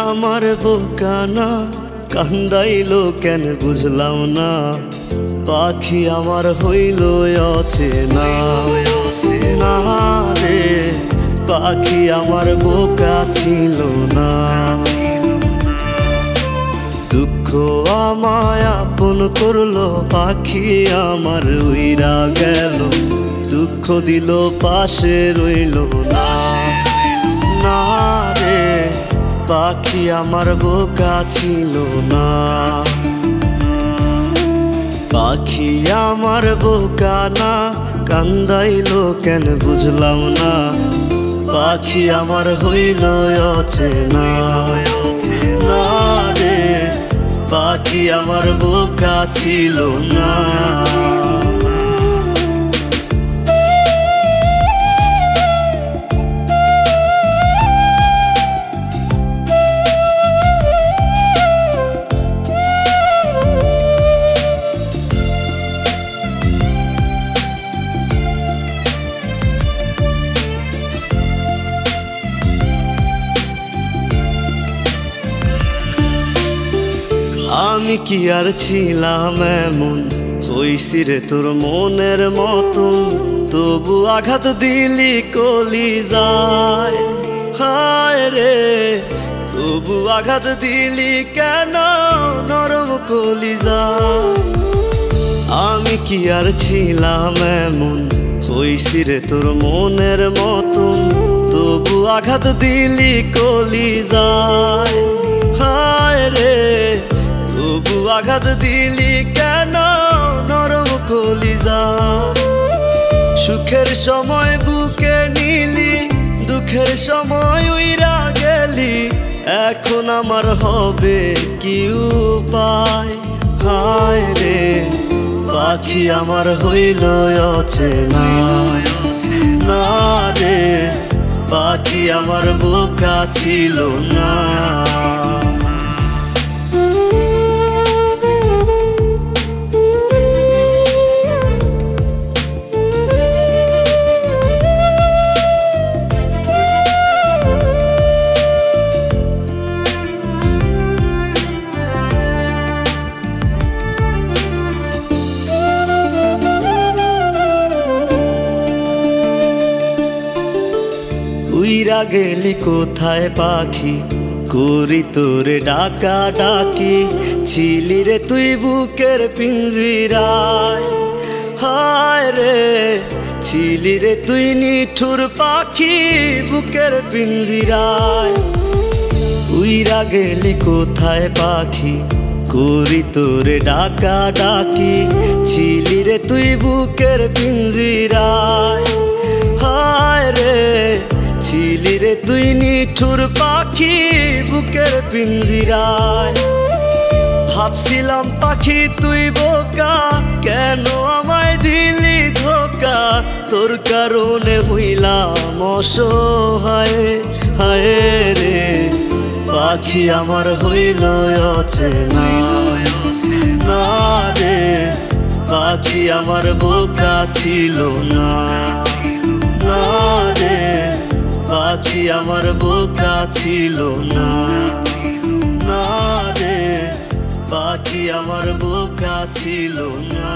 আমার বোকা না, কান্দাইলো কেন বুঝলাম না। পাখি আমার হইল অচেনা, না রে পাখি আমার বোকা ছিল না। দুঃখ আমায় আপন করলো, পাখি আমার উইরা গেল। দুঃখ দিল পাশে রইল না, না রে পাখি আমার বোকা ছিল না। পাখি আমার বোকা না, কান্দাইলো কেন বুঝলাম না। পাখি আমার হইল অচেনা, না রে পাখি আমার বোকা ছিল না। আমি কি আর ছিলাম এমন, হইছি রে তোর মনের মতন। তবু আঘাত দিলি কলিজায়, হায় রে তবু আঘাত দিলি কেন নরম কলিজায়। আমি কি আর ছিলাম এমন, হইছি রে তোর মনের মতন। তবু আঘাত দিলি কলিজায়, হায় রে তবু আঘাত দিলি কেন নরম কলিজা। সুখের সময় বুকে নিলি, দুঃখের সময় উইরা গেলি। এখন আমার হবে কি উপায়, হায় রে পাখি আমার হইল অচেনা, না রে পাখি আমার বোকা ছিল না। উইরা গেলি কোথায় পাখি, করি তোরে ডাকা ডাকি। ছিলি রে তুই বুকের পিঞ্জিরায়, হায় রে ছিলি রে তুই নিঠুর পাখি বুকের পিঞ্জিরায়। উইরা গেলি কোথায় পাখি, করি তোরে ডাকা ডাকি। ছিলি রে তুই বুকের পিঞ্জিরায়, হায় রে ছিলি রে তুই নিঠুর পাখি বুকের পিঞ্জিরায়। ভাবছিলাম পাখি তুই বোকা, কেন আমায় দিলি ধোকা। তোর কারণে হইলাম অসহায়, হায় রে পাখি আমার হইল অচেনা, না রে পাখি আমার বোকা ছিল না, না রে পাখি আমার বোকা ছিল না, না রে পাখি আমার বোকা ছিল না।